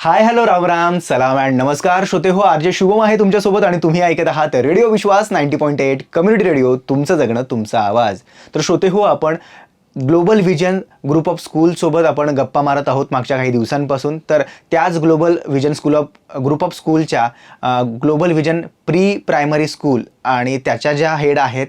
Hi hello Ram Ram सलाम and नमस्कार श्रोते हो. आरजे शुभम आहे तुमच्यासोबत आणि तुम्ही ऐकत आहात रेडिओ विश्वास 90.8 कम्युनिटी रेडिओ, तुमचं जगणं तुमचा आवाज. तर श्रोते हो, आपण ग्लोबल व्हिजन ग्रुप ऑफ स्कूलसोबत आपण गप्पा मारत आहोत मागच्या काही दिवसांपासून. तर त्याच ग्लोबल व्हिजन ग्रुप ऑफ स्कूलच्या global vision pre primary school आणि त्याच्या ज्या हेड आहेत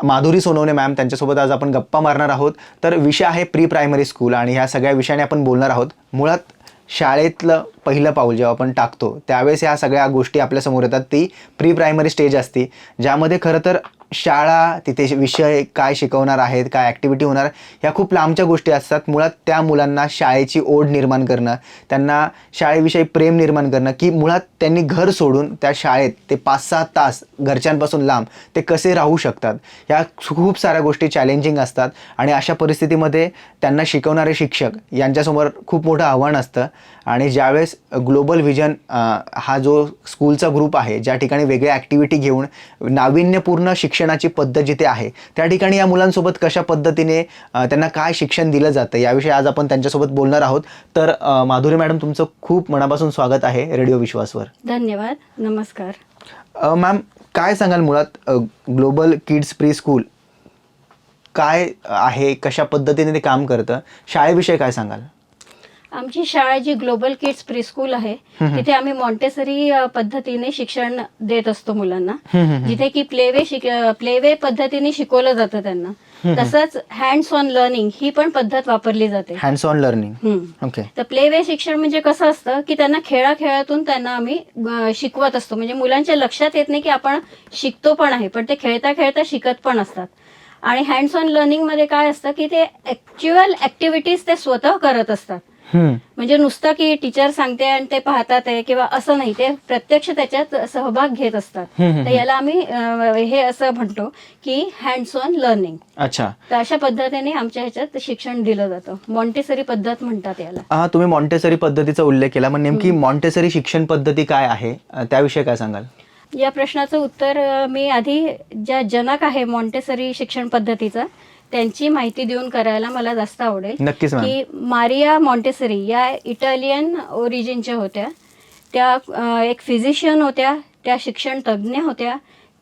माधुरी सोनवणे मॅम, त्यांच्यासोबत आज आपण गप्पा मारणार आहोत. तर विषय आहे प्री प्रायमरी स्कूल आणि ह्या सगळ्या विषयाने आपण बोलणार आहोत. मुळात शाळेतलं पहिलं पाऊल जेव्हा आपण टाकतो त्यावेळेस ह्या सगळ्या गोष्टी आपल्यासमोर येतात. ती प्री प्रायमरी स्टेज असते ज्यामध्ये खरं तर शाळा, तिथे विषय काय शिकवणार आहेत, काय ॲक्टिव्हिटी होणार, ह्या खूप लांबच्या गोष्टी असतात. मुळात त्या मुलांना शाळेची ओढ निर्माण करणं, त्यांना शाळेविषयी प्रेम निर्माण करणं, की मुळात त्यांनी घर सोडून त्या शाळेत ते 5-6 तास घरच्यांपासून लांब ते कसे राहू शकतात, ह्या खूप साऱ्या गोष्टी चॅलेंजिंग असतात. आणि अशा परिस्थितीमध्ये त्यांना शिकवणारे शिक्षक यांच्यासमोर खूप मोठं आव्हान असतं. आणि ज्यावेळेस ग्लोबल व्हिजन हा जो स्कूलचा ग्रुप आहे, ज्या ठिकाणी वेगळ्या ॲक्टिव्हिटी घेऊन नाविन्यपूर्ण शिक्षणाची पद्धत जिथे आहे त्या ठिकाणी या मुलांसोबत कशा पद्धतीने त्यांना काय शिक्षण दिलं जातं याविषयी आज आपण त्यांच्यासोबत बोलणार आहोत. तर माधुरी मॅडम, तुमचं खूप मनापासून स्वागत आहे रेडिओ विश्वासवर. धन्यवाद. नमस्कार. मॅम, काय सांगाल मुळात ग्लोबल किड्स प्री स्कूल काय आहे, कशा पद्धतीने ते काम करतं, शाळेविषयी काय सांगाल? आमची शाळा जी ग्लोबल किड्स प्रीस्कूल आहे तिथे आम्ही मॉन्टेसरी पद्धतीने शिक्षण देत असतो मुलांना, जिथे की प्लेवे पद्धतीने शिकवलं जातं त्यांना. तसंच हँड्स ऑन लर्निंग ही पण पद्धत वापरली जाते. Hands on learning. ओके. तर प्लेवे शिक्षण म्हणजे कसं असतं की त्यांना खेळातून त्यांना आम्ही शिकवत असतो. म्हणजे मुलांच्या लक्षात येत नाही की आपण शिकतो पण आहे, पण ते खेळता खेळता शिकत पण असतात. आणि हँड्स ऑन लर्निंग मध्ये काय असतं की ते ऍक्च्युअल ऍक्टिव्हिटीज ते स्वतः करत असतात. म्हणजे नुसतं की टीचर सांगते आणि ते पाहतात आहे किंवा असं नाही, ते प्रत्यक्ष त्याच्यात सहभाग घेत असतात. तर याला आम्ही हे असं म्हणतो की हँड्स ऑन लर्निंग. अच्छा. तर अशा पद्धतीने आमच्या ह्याच्यात शिक्षण दिलं जातं. मॉन्टेसरी पद्धत म्हणतात याला. तुम्ही मॉन्टेसरी पद्धतीचा उल्लेख केला, मग नेमकी मॉन्टेसरी शिक्षण पद्धती काय आहे त्याविषयी काय सांगाल? या प्रश्नाचं उत्तर मी आधी ज्या जनक आहे मॉन्टेसरी शिक्षण पद्धतीचा त्यांची माहिती देऊन करायला मला जास्त आवडेल. नक्कीच मॅम. की मारिया मॉन्टेसरी या इटालियन ओरिजिनच्या होत्या. त्या एक फिजिशियन होत्या, त्या शिक्षण तज्ज्ञ होत्या,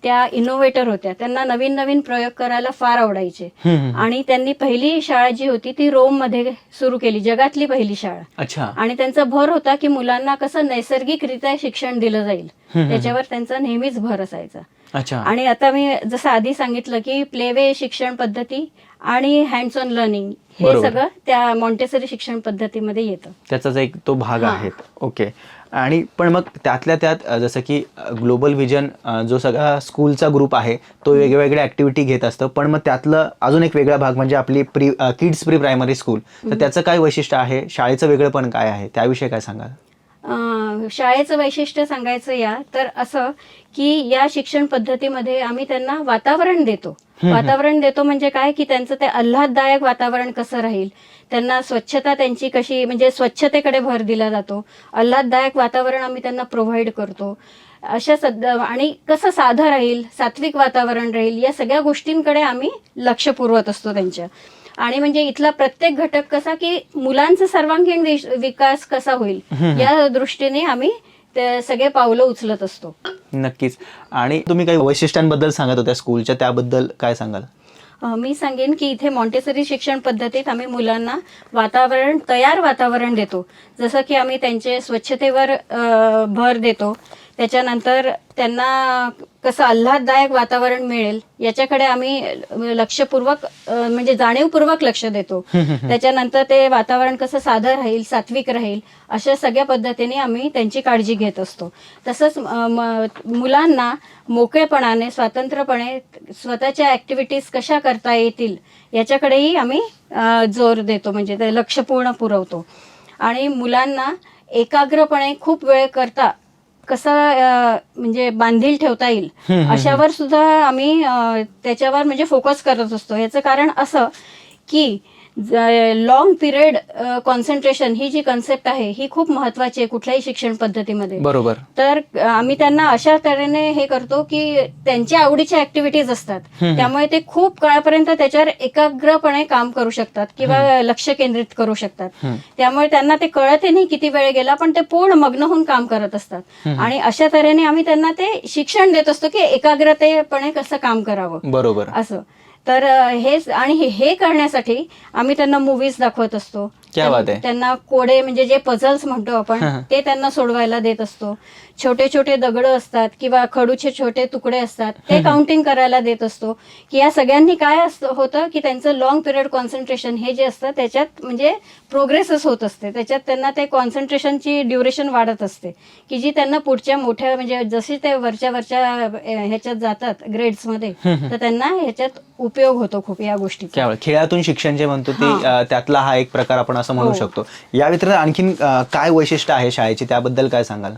त्या इनोव्हेटर होत्या. त्यांना नवीन नवीन प्रयोग करायला फार आवडायचे. आणि त्यांनी पहिली शाळा जी होती ती रोम मध्ये सुरू केली, जगातली पहिली शाळा. अच्छा. आणि त्यांचा भर होता की मुलांना कसं नैसर्गिकरित्या शिक्षण दिलं जाईल त्याच्यावर त्यांचा नेहमीच भर असायचा. अच्छा. आणि आता मी जसं आधी सांगितलं की प्लेवे शिक्षण पद्धती आणि हँड्स ऑन लर्निंग हे सगळं त्या मॉन्टेसरी शिक्षण पद्धतीमध्ये येतं. त्याचाच एक तो भाग आहे. ओके. आणि पण मग त्यातल्या त्यात जसं की ग्लोबल व्हिजन जो सगळा स्कूलचा ग्रुप आहे तो वेगवेगळ्या ॲक्टिव्हिटी घेत असतं, पण मग त्यातलं अजून एक वेगळा भाग म्हणजे आपली किड्स प्री प्रायमरी स्कूल, तर त्याचं काय वैशिष्ट्य आहे, शाळेचं वेगळंपण काय आहे, त्याविषयी काय सांगाल? शाळेचं वैशिष्ट्य सांगायचं या तर असं की या शिक्षण पद्धतीमध्ये आम्ही त्यांना वातावरण देतो. वातावरण देतो म्हणजे काय की त्यांचं ते आल्हाददायक वातावरण कसं राहील, त्यांना स्वच्छता त्यांची कशी, म्हणजे स्वच्छतेकडे भर दिला जातो. आल्हाददायक वातावरण आम्ही त्यांना प्रोव्हाइड करतो. आणि कसं साधं राहील, सात्विक वातावरण राहील, या सगळ्या गोष्टींकडे आम्ही लक्ष पुरवत असतो त्यांच्या. आणि म्हणजे इथला प्रत्येक घटक कसा की मुलांचा सर्वांगीण विकास कसा होईल या दृष्टीने आम्ही ते सगळे पावलं उचलत असतो. नक्कीच. आणि तुम्ही काही वैशिष्ट्यांबद्दल सांगत होत्या स्कूलच्या, त्याबद्दल काय सांगाल? मी सांगेन की इथे मॉन्टेसरी शिक्षण पद्धतीत आम्ही मुलांना तयार वातावरण देतो. जसं की आम्ही त्यांचे स्वच्छतेवर भर देतो, त्याच्यानंतर त्यांना कसं आल्हाददायक वातावरण मिळेल याच्याकडे आम्ही लक्षपूर्वक म्हणजे जाणीवपूर्वक लक्ष देतो. त्याच्यानंतर ते वातावरण कसं साधं राहील, सात्विक राहील, अशा सगळ्या पद्धतीने आम्ही त्यांची काळजी घेत असतो. तसंच मुलांना मोकळेपणाने, स्वतंत्रपणे स्वतःच्या ॲक्टिव्हिटीज कशा करता येतील याच्याकडेही आम्ही जोर देतो, म्हणजे ते लक्ष पूर्ण पुरवतो. आणि मुलांना एकाग्रपणे खूप वेळ करता कसं म्हणजे बांधील ठेवता येईल अशावर सुद्धा आम्ही त्याच्यावर म्हणजे फोकस करत असतो. याचं कारण असं की लॉंग पिरियड कॉन्सन्ट्रेशन ही जी कन्सेप्ट आहे ही खूप महत्वाची आहे कुठल्याही शिक्षण पद्धतीमध्ये. बरोबर. तर आम्ही त्यांना अशा तऱ्हेने हे करतो की त्यांच्या आवडीच्या ऍक्टिव्हिटीज असतात, त्यामुळे ते खूप काळापर्यंत त्याच्यावर एकाग्रपणे काम करू शकतात किंवा लक्ष केंद्रित करू शकतात. त्यामुळे त्यांना ते कळतही नाही किती वेळ गेला, पण ते पूर्ण मग्न होऊन काम करत असतात. आणि अशा तऱ्हेने आम्ही त्यांना ते शिक्षण देत असतो की एकाग्रतेपणे कसं काम करावं. बरोबर. असं. तर हे करण्यासाठी आम्ही त्यांना मूवीज दाखवत असतो. क्या बात आहे. त्यांना कोडे म्हणजे जे पझल्स म्हणतो आपण ते त्यांना सोडवायला देत असतो. छोटे छोटे दगड असतात किंवा खडूचे छोटे तुकडे असतात ते काउंटिंग करायला देत असतो. की या सगळ्यांनी काय होतं की त्यांचं लॉंग पिरियड कॉन्सन्ट्रेशन हे जे असतं त्याच्यात म्हणजे प्रोग्रेसच होत असते. त्याच्यात त्यांना ते कॉन्सन्ट्रेशनची ड्युरेशन वाढत असते की जी त्यांना पुढच्या मोठ्या म्हणजे जसे ते वरच्या ह्याच्यात जातात ग्रेड्समध्ये तर त्यांना ह्याच्यात उपयोग होतो खूप या गोष्टी. खेळातून शिक्षण जे म्हणतो ते त्यातला हा एक प्रकार आपण असं म्हणू शकतो. या व्यतिरिक्त आणखीन काय वैशिष्ट्य आहे शाळेची त्याबद्दल काय सांगाल?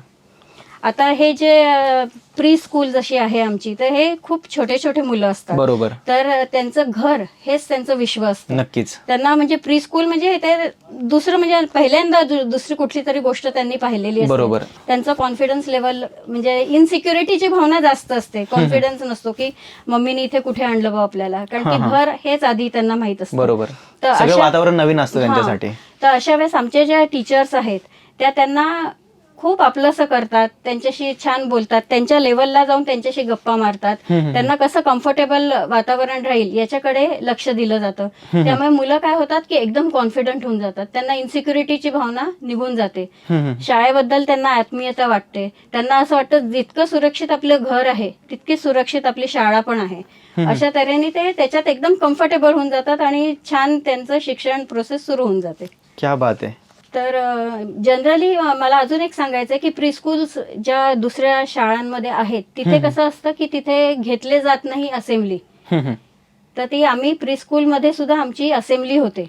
आता हे जे प्री स्कूल जशी आहे आमची तर हे खूप छोटे छोटे मुलं असतात. बरोबर. तर त्यांचं घर हेच त्यांचं विश्व असतं. नक्कीच. त्यांना म्हणजे प्री स्कूल म्हणजे ते दुसरं म्हणजे पहिल्यांदा दुसरी कुठली तरी गोष्ट त्यांनी पाहिलेली असते. बरोबर. त्यांचं कॉन्फिडन्स लेवल म्हणजे इनसिक्युरिटीची भावना जास्त असते. कॉन्फिडन्स नसतो की मम्मीने इथे कुठे आणलं बा आपल्याला, कारण की घर हेच आधी त्यांना माहित असतं. बरोबर. सगळं वातावरण नवीन असतं त्यांच्यासाठी. तर अशा वेळेस आमचे ज्या टीचर्स आहेत त्या त्यांना खूप आपलंसं करतात, त्यांच्याशी छान बोलतात, त्यांच्या लेवलला जाऊन त्यांच्याशी गप्पा मारतात. त्यांना कसं कम्फर्टेबल वातावरण राहील याच्याकडे लक्ष दिलं जातं. त्यामुळे मुलं काय होतात की एकदम कॉन्फिडंट होऊन जातात. त्यांना इन्सिक्युरिटीची भावना निघून जाते. शाळेबद्दल त्यांना आत्मीयता वाटते. त्यांना असं वाटतं जितकं सुरक्षित आपलं घर आहे तितकी सुरक्षित आपली शाळा पण आहे. अशा तऱ्हेने ते त्याच्यात एकदम कम्फर्टेबल होऊन जातात आणि छान त्यांचं शिक्षण प्रोसेस सुरू होऊन जाते. क्या बात आहे. तर जनरली मला अजून एक सांगायचं आहे की प्रीस्कूल्स ज्या दुसऱ्या शाळांमध्ये आहेत तिथे कसं असतं की तिथे घेतले जात नाही असेंब्ली. तर ती आम्ही प्रीस्कूलमध्ये सुद्धा आमची असेंब्ली होते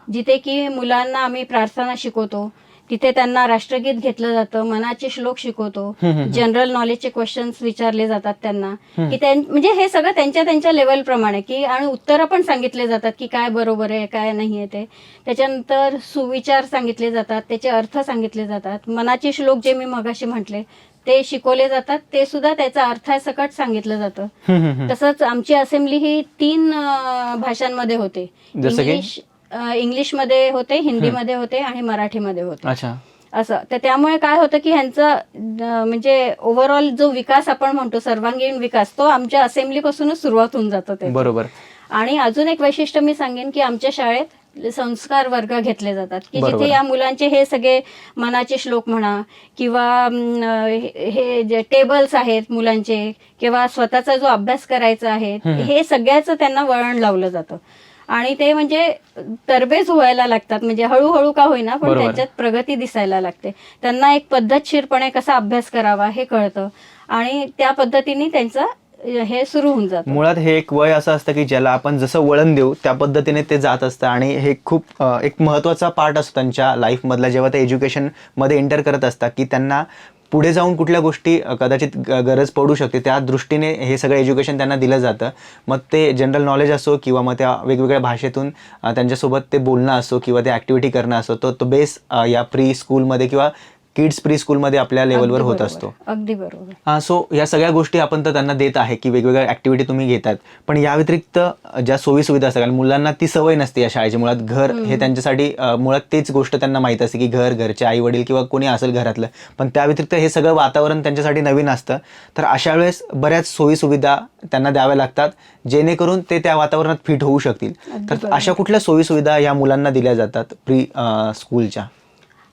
जिथे की मुलांना आम्ही प्रार्थना शिकवतो. तिथे त्यांना राष्ट्रगीत घेतलं जातं, मनाचे श्लोक शिकवतो, जनरल नॉलेजचे क्वेश्चन्स विचारले जातात त्यांना की म्हणजे हे सगळं त्यांच्या लेवल प्रमाणे की आणि उत्तरं पण सांगितले जातात की काय बरोबर आहे काय नाही आहे ते. त्याच्यानंतर सुविचार सांगितले जातात, त्याचे अर्थ सांगितले जातात. मनाचे श्लोक जे मी मगाशी म्हटले ते शिकवले जातात, ते सुद्धा त्याचा अर्थासकट सांगितलं जातं. तसंच आमची असेंब्ली ही 3 भाषांमध्ये होते. इंग्लिशमध्ये होते, हिंदीमध्ये होते आणि मराठीमध्ये होते. असं. तर त्यामुळे काय होतं की ह्यांचा म्हणजे ओव्हरऑल जो विकास आपण म्हणतो सर्वांगीण विकास तो आमच्या असेंब्लीपासूनच सुरुवात होऊन जातो ते. बरोबर. आणि अजून एक वैशिष्ट्य मी सांगेन की आमच्या शाळेत संस्कार वर्ग घेतले जातात की जिथे या मुलांचे हे सगळे मनाचे श्लोक म्हणा किंवा हे जे टेबल्स आहेत मुलांचे किंवा स्वतःचा जो अभ्यास करायचा आहे हे सगळ्याचं त्यांना वळण लावलं जातं. आणि ते म्हणजे तरबेज व्हायला लागतात, म्हणजे हळूहळू का होईना पण त्याच्यात प्रगती दिसायला लागते. त्यांना एक पद्धतशीरपणे कसा अभ्यास करावा हे कळतं आणि त्या पद्धतीने त्यांचं हे सुरू होऊन जातं. मुळात हे एक वय असं असतं की ज्याला आपण जसं वळण देऊ त्या पद्धतीने ते जात असतं आणि हे खूप एक महत्त्वाचा पार्ट असतो त्यांच्या लाईफमधला जेव्हा ते एज्युकेशनमध्ये एंटर करत असतात की त्यांना पुढे जाऊन कुठल्या गोष्टी कदाचित गरज पडू शकते त्या दृष्टीने हे सगळं एज्युकेशन त्यांना दिलं जातं. मग ते जनरल नॉलेज असो किंवा मग त्या वेगवेगळ्या भाषेतून त्यांच्यासोबत ते बोलणं असो किंवा ते ॲक्टिव्हिटी करणं असो तो बेस या प्री स्कूलमध्ये किंवा किड्स प्री स्कूलमध्ये आपल्या लेवलवर होत असतो. अगदी बरोबर. सो या सगळ्या गोष्टी आपण तर त्यांना देत आहे की वेगवेगळ्या ॲक्टिव्हिटी तुम्ही घेतात, पण या व्यतिरिक्त ज्या सोयी सुविधा असतात कारण मुलांना ती सवय नसते या शाळेची. मुळात घर हे त्यांच्यासाठी मुळात तेच गोष्ट त्यांना माहीत असते की घरचे आई वडील किंवा कोणी असेल घरातलं, पण त्या व्यतिरिक्त हे सगळं वातावरण त्यांच्यासाठी नवीन असतं. तर अशा वेळेस बऱ्याच सोयी सुविधा त्यांना द्याव्या लागतात जेणेकरून ते त्या वातावरणात फिट होऊ शकतील. तर अशा कुठल्या सोयी सुविधा या मुलांना दिल्या जातात प्री स्कूलच्या?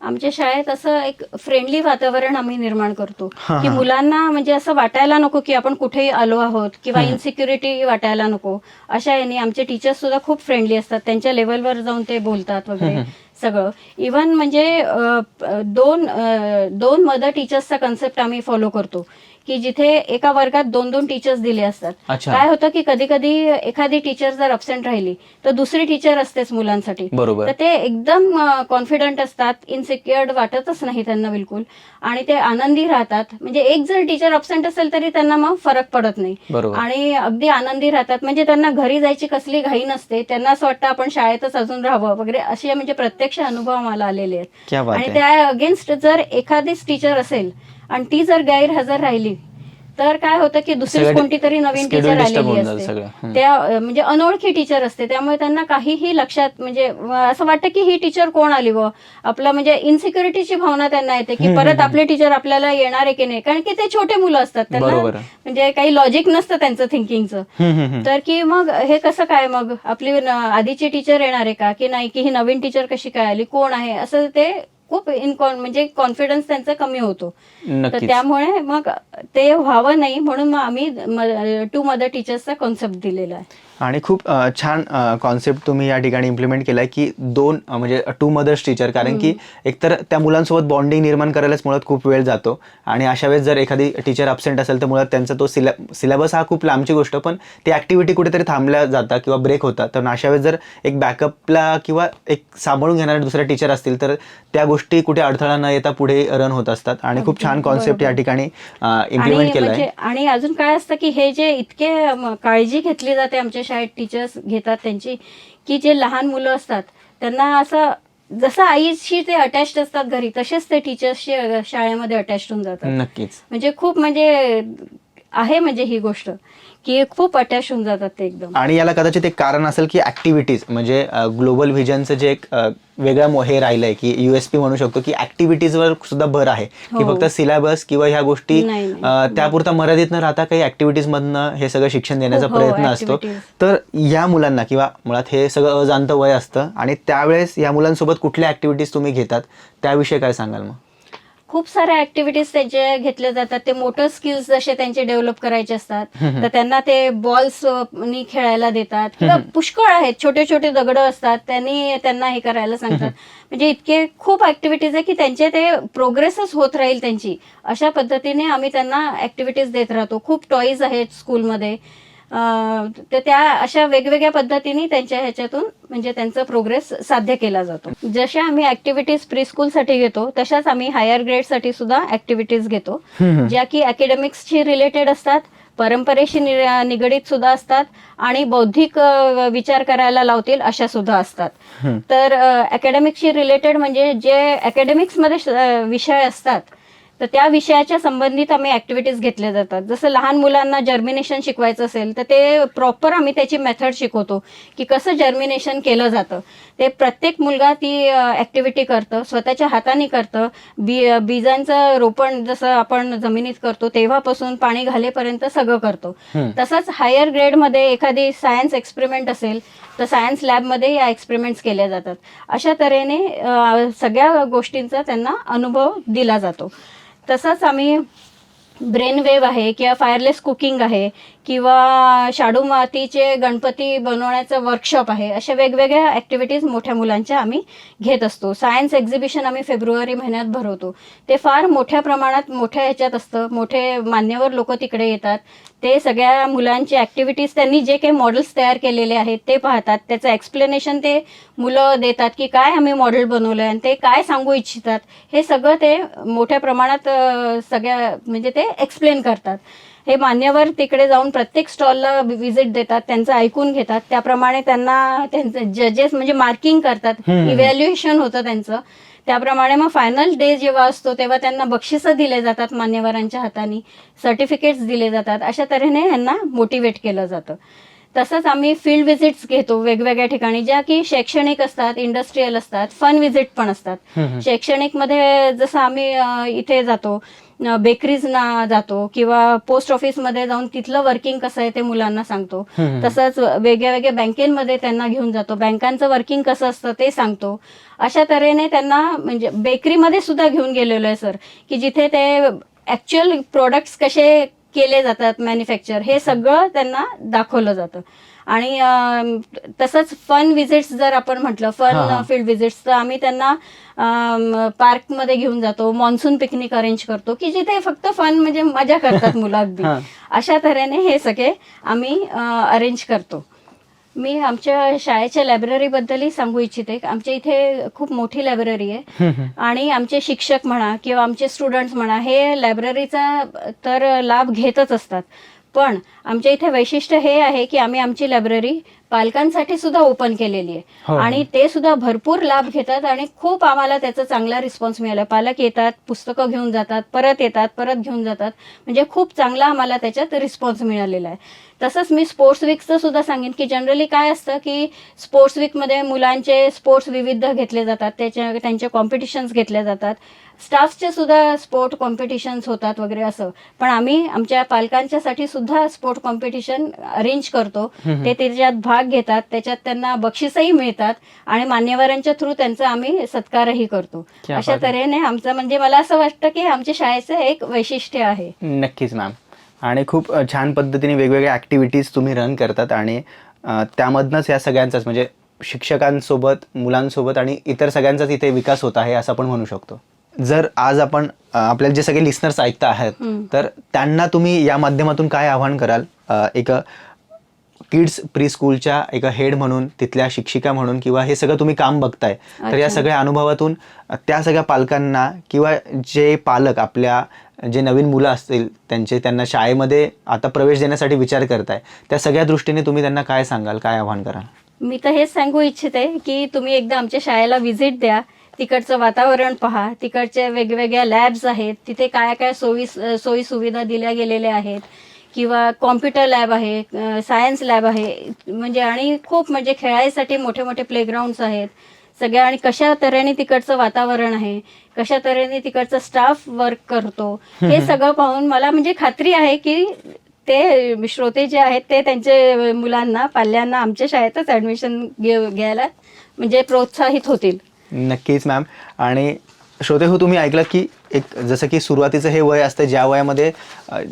आमच्या शाळेत असं एक फ्रेंडली वातावरण आम्ही निर्माण करतो की मुलांना म्हणजे असं वाटायला नको की आपण कुठेही आलो आहोत किंवा इन्सिक्युरिटी वाटायला नको. अशा याने आमचे टीचर्स सुद्धा खूप फ्रेंडली असतात, त्यांच्या लेवलवर जाऊन ते बोलतात वगैरे सगळं. इव्हन म्हणजे दोन मदर टीचर्सचा कन्सेप्ट आम्ही फॉलो करतो की जिथे एका वर्गात 2-2 टीचर्स दिले असतात. अच्छा. काय होतं की कधी कधी एखादी टीचर जर अब्सेंट राहिली तर दुसरी टीचर असतेच मुलांसाठी. बरोबर. तर ते एकदम कॉन्फिडंट असतात, इनसिक्युअर्ड वाटतच नाही त्यांना बिलकुल, आणि ते आनंदी राहतात. म्हणजे एक जर टीचर अब्सेंट असेल तरी त्यांना मग फरक पडत नाही बरोबर. आणि अगदी आनंदी राहतात. म्हणजे त्यांना घरी जायची कसली घाई नसते, त्यांना असं वाटतं आपण शाळेतच अजून राहावं वगैरे, असे म्हणजे प्रत्यक्ष अनुभव मला आलेले आहेत. क्या बात आणि आहे. त्या अगेन्स्ट जर एखादीच टीचर असेल आणि ती जर गैरहजर राहिली तर काय होतं की दुसरीच सगळं कोणती तरी नवीन schedule टीचर disturb आलेली होऊन जातं असते. सगळं. हं. त्या म्हणजे अनोळखी टीचर असते, त्यामुळे त्यांना काहीही लक्षात म्हणजे असं वाटतं की ही टीचर कोण आली व आपलं म्हणजे इन्सिक्युरिटीची भावना त्यांना येते की परत आपले टीचर आपल्याला येणार आहे की नाही, कारण की ते छोटे मुलं असतात, त्यांना बरोबर. म्हणजे काही लॉजिक नसतं त्यांचं थिंकिंगचं. हम्म. तर की मग हे कसं काय, मग आपली आधीची टीचर येणार आहे का की नाही, की ही नवीन टीचर कशी काय आली, कोण आहे, असं ते खूप म्हणजे कॉन्फिडन्स त्यांचा कमी होतो. तर नक्कीच. त्यामुळे मग ते व्हावं नाही म्हणून मग आम्ही 2 मदर टीचर्सचा कॉन्सेप्ट दिलेला आहे. आणि खूप छान कॉन्सेप्ट तुम्ही या ठिकाणी इम्प्लिमेंट केलाय की दोन म्हणजे 2 मदर्स टीचर, कारण की एकतर त्या मुलांसोबत बॉन्डिंग निर्माण करायलाच मुळात खूप वेळ जातो आणि अशा वेळेस जर एखादी टीचर अब्सेंट असेल तर मुळात त्यांचा तो सिलेबस हा खूप लांबची गोष्ट, पण ती ॲक्टिव्हिटी कुठेतरी थांबल्या जातात किंवा ब्रेक होतात. तर अशा वेळेस जर एक बॅकअपला किंवा एक सांभाळून घेणारे दुसरे टीचर असतील तर त्या गोष्टी कुठे अडथळा न येता पुढे रन होत असतात. आणि खूप छान कॉन्सेप्ट या ठिकाणी इम्प्लिमेंट केला आहे. आणि अजून काय असतं की हे जे इतके काळजी घेतली जाते आमच्या शाळेत, टीचर्स घेतात त्यांची, की जे लहान मुलं असतात त्यांना असं जसं आईशी ते अटॅच्ड असतात घरी, तसेच ते टीचर्सशी शाळेमध्ये अटॅच्ड होऊन जातात. नक्कीच. म्हणजे खूप म्हणजे आहे म्हणजे ही गोष्ट की खूप अटॅच होऊन जातात ते एकदम. आणि याला कदाचित एक कारण असेल की ऍक्टिव्हिटीज म्हणजे ग्लोबल व्हिजनचं जे एक वेगळं हे राहिलंय की USP म्हणू शकतो की ऍक्टिव्हिटीजवर सुद्धा भर आहे की हो. फक्त सिलेबस किंवा ह्या गोष्टी नाही. त्यापुरता मर्यादित न राहता काही ऍक्टिव्हिटीज मधनं हे सगळं शिक्षण देण्याचा हो, प्रयत्न असतो. activities. तर या मुलांना किंवा मुळात हे सगळं अजाणत वय असतं आणि त्यावेळेस या मुलांसोबत कुठल्या ऍक्टिव्हिटीज तुम्ही घेतात त्याविषयी काय सांगाल मग? खूप साऱ्या ऍक्टिव्हिटीज त्यांचे घेतल्या जातात. ते मोटर स्किल्स जसे त्यांचे डेव्हलप करायचे असतात तर त्यांना ते बॉल्स नी खेळायला देतात किंवा पुष्कळ आहेत, छोटे छोटे दगड असतात त्यांनी त्यांना हे करायला सांगतात. म्हणजे इतके खूप ऍक्टिव्हिटीज आहे की त्यांचे ते प्रोग्रेसच होत राहील त्यांची, अशा पद्धतीने आम्ही त्यांना ऍक्टिव्हिटीज देत राहतो. खूप टॉईज आहेत स्कूलमध्ये, तर त्या अशा वेगवेगळ्या पद्धतीने त्यांच्या ह्याच्यातून म्हणजे त्यांचा प्रोग्रेस साध्य केला जातो. जशा आम्ही ऍक्टिव्हिटीज प्री स्कूलसाठी घेतो तशाच आम्ही हायर ग्रेडसाठी सुद्धा ऍक्टिव्हिटीज घेतो, ज्या की अकॅडमिक्सशी रिलेटेड असतात, परंपरेशी निगडीत सुद्धा असतात आणि बौद्धिक विचार करायला लावतील अशा सुद्धा असतात. तर अकॅडमिक्सशी रिलेटेड म्हणजे जे अकॅडमिक्समध्ये विषय असतात तर त्या विषयाच्या संबंधित आम्ही ऍक्टिव्हिटीज घेतल्या जातात. जसं लहान मुलांना जर्मिनेशन शिकवायचं असेल तर ते प्रॉपर आम्ही त्याची मेथड शिकवतो की कसं जर्मिनेशन केलं जातं. ते प्रत्येक मुलगा ती ऍक्टिव्हिटी करतं, स्वतःच्या हाताने करतं. बीजांचं रोपण जसं आपण जमिनीत करतो तेव्हापासून पाणी घालेपर्यंत सगळं करतो. तसंच हायर ग्रेडमध्ये एखादी सायन्स एक्सपेरिमेंट असेल तर सायन्स लॅबमध्ये या एक्सपेरिमेंट्स केल्या जातात. अशा तऱ्हेने सगळ्या गोष्टींचा त्यांना अनुभव दिला जातो. तसंच आम्ही ब्रेन वेव्ह आहे किंवा फायरलेस कुकिंग आहे किंवा शाडू मातीचे गणपती बनवण्याचं वर्कशॉप आहे, अशा वेगवेगळ्या ॲक्टिव्हिटीज मोठ्या मुलांच्या आम्ही घेत असतो. सायन्स एक्झिबिशन आम्ही फेब्रुवारी महिन्यात भरवतो. ते फार मोठ्या प्रमाणात मोठ्या ह्याच्यात असतं, मोठे मान्यवर लोक तिकडे येतात. ते सगळ्या मुलांची ॲक्टिव्हिटीज त्यांनी जे काही मॉडेल्स तयार केलेले आहेत ते पाहतात, त्याचं एक्सप्लेनेशन ते मुलं देतात की काय आम्ही मॉडेल बनवलं आहे आणि ते काय सांगू इच्छितात, हे सगळं ते मोठ्या प्रमाणात सगळ्या म्हणजे ते एक्सप्लेन करतात. हे मान्यवर तिकडे जाऊन प्रत्येक स्टॉलला व्हिजिट देतात, त्यांचं ऐकून घेतात, त्याप्रमाणे त्यांना त्यांचं जजेस म्हणजे मार्किंग करतात, इव्हॅल्युएशन होतं त्यांचं. त्याप्रमाणे मग फायनल डे जेव्हा असतो तेव्हा त्यांना बक्षिसं दिले जातात, मान्यवरांच्या हाताने सर्टिफिकेट्स दिले जातात. अशा तऱ्हेने यांना मोटिवेट केलं जातं. तसंच आम्ही फील्ड व्हिजिट्स घेतो वेगवेगळ्या ठिकाणी, ज्या की शैक्षणिक असतात, इंडस्ट्रीयल असतात, फन व्हिजिट पण असतात. शैक्षणिकमध्ये जसं आम्ही इथे जातो, बेकरीजना जातो किंवा पोस्ट ऑफिसमध्ये जाऊन तिथलं वर्किंग कसं आहे ते मुलांना सांगतो. तसंच वेगळ्या वेगळ्या बँकेमध्ये त्यांना घेऊन जातो, बँकांचं वर्किंग कसं असतं ते सांगतो. अशा तऱ्हेने त्यांना म्हणजे बेकरीमध्ये सुद्धा घेऊन गेलेलो आहे सर, की जिथे ते ॲक्च्युअल प्रोडक्ट्स कसे केले जातात मॅन्युफॅक्चर, हे सगळं त्यांना दाखवलं जातं. आणि तसंच फन विजिट्स जर आपण म्हटलं, फन फील्ड विजिट्स, तर आम्ही त्यांना पार्कमध्ये घेऊन जातो, मॉन्सून पिकनिक अरेंज करतो की जिथे फक्त फन म्हणजे मजा करतात मुलं अगदी. अशा तऱ्हेने हे सगळे आम्ही अरेंज करतो. मी आमच्या शाळेच्या लायब्ररीबद्दलही सांगू इच्छिते. आमच्या इथे खूप मोठी लायब्ररी आहे आणि आमचे शिक्षक म्हणा किंवा आमचे स्टुडंट्स म्हणा हे लायब्ररीचा तर लाभ घेतच असतात. पण आमच्या इथे वैशिष्ट्य हे आहे की आम्ही आमची लायब्ररी पालकांसाठी सुद्धा ओपन केलेली आहे आणि ते सुद्धा भरपूर लाभ घेतात आणि खूप आम्हाला त्याचा चांगला रिस्पॉन्स मिळाला. पालक येतात, पुस्तकं घेऊन जातात, परत येतात, परत घेऊन जातात, म्हणजे खूप चांगला आम्हाला त्याच्यात रिस्पॉन्स मिळालेला आहे. तसंच मी स्पोर्ट्स वीकचं सुद्धा सांगेन की जनरली काय असतं की स्पोर्ट्स वीकमध्ये मुलांचे स्पोर्ट्स विविध घेतले जातात, त्यांचे कॉम्पिटिशन्स घेतले जातात, स्टाफचे सुद्धा स्पोर्ट कॉम्पिटिशन्स होतात वगैरे असं. पण आम्ही आमच्या पालकांच्यासाठी सुद्धा स्पोर्ट कॉम्पिटिशन अरेंज करतो. ते त्याच्यात भाग घेतात, त्याच्यात त्यांना बक्षीसही मिळतात आणि मान्यवरांच्या थ्रू त्यांचा आम्ही सत्कारही करतो. अशा तऱ्हेने आमचं म्हणजे मला असं वाटतं की आमच्या शाळेचं एक वैशिष्ट्य आहे. नक्कीच मॅम. आणि खूप छान पद्धतीने वेगवेगळ्या ॲक्टिव्हिटीज तुम्ही रन करतात आणि त्यामधनंच या सगळ्यांचाच म्हणजे शिक्षकांसोबत, मुलांसोबत आणि इतर सगळ्यांचाच इथे विकास होत आहे असं आपण म्हणू शकतो. जर आज आपण आपल्याला जे सगळे लिस्नर्स ऐकता आहेत तर त्यांना तुम्ही या माध्यमातून काय आव्हान कराल, एक किड्स प्री स्कूलच्या एक हेड म्हणून, तिथल्या शिक्षिका म्हणून, किंवा हे सगळं तुम्ही काम बघताय तर या सगळ्या अनुभवातून त्या सगळ्या पालकांना किंवा जे पालक आपल्या जे नवीन मुलं असतील त्यांना शाळेमध्ये आता प्रवेश देण्यासाठी विचार करताय त्या सगळ्या दृष्टीने तुम्ही त्यांना काय सांगाल, काय आव्हान कराल? मी तर हेच सांगू इच्छिते की तुम्ही एकदा आमच्या शाळेला व्हिजिट द्या, तिकडचं वातावरण पहा, तिकडच्या वेगवेगळ्या लॅब्स आहेत, तिथे काय काय सोयी सुविधा दिल्या गेलेल्या आहेत, किंवा कॉम्प्युटर लॅब आहे, सायन्स लॅब आहे, म्हणजे आणि खूप म्हणजे खेळायसाठी मोठे मोठे प्लेग्राऊंड्स आहेत सगळ्या, आणि कशा तऱ्हेने तिकडचं वातावरण आहे, कशा तऱ्हेने तिकडचं स्टाफ वर्क करतो, हे सगळं पाहून मला म्हणजे खात्री आहे की ते श्रोते जे आहेत ते त्यांच्या मुलांना, पाल्यांना आमच्या शाळेतच ॲडमिशन घ्यायला म्हणजे प्रोत्साहित होतील. नक्कीच मॅम. आणि श्रोते हो, तुम्ही ऐकलं की एक जसं की सुरुवातीचं हे वय असतं ज्या वयामध्ये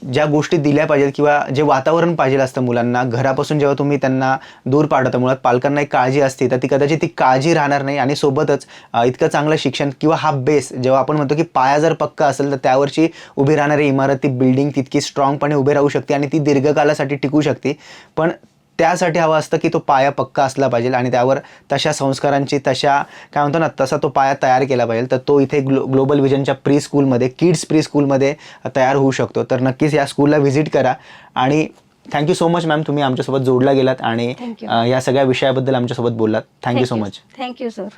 ज्या गोष्टी दिल्या पाहिजेत किंवा जे वातावरण पाहिजे असतं मुलांना घरापासून, जेव्हा तुम्ही त्यांना दूर पाडता, मुळात पालकांना एक काळजी असते तर ती कदाचित ती काळजी राहणार नाही. आणि सोबतच इतकं चांगलं शिक्षण किंवा हा बेस, जेव्हा आपण म्हणतो की पाया जर पक्का असेल तर त्यावरची उभी राहणारी इमारत, ती बिल्डिंग तितकी स्ट्रॉंगपणे उभी राहू शकते आणि ती दीर्घकालासाठी टिकू शकते. पण त्यासाठी हवं असतं की तो पाया पक्का असला पाहिजे आणि त्यावर तशा संस्कारांची, तशा काय म्हणतो ना, तसा तो पाया तयार केला पाहिजे. तर तो इथे ग्लोबल विजनच्या प्री स्कूलमध्ये, किड्स प्री स्कूलमध्ये तयार होऊ शकतो. तर नक्कीच या स्कूलला व्हिजिट करा. आणि थँक्यू सो मच मॅम, तुम्ही आमच्यासोबत जोडला गेलात आणि या सगळ्या विषयाबद्दल आमच्यासोबत बोललात. Thank you so much. Thank you sir.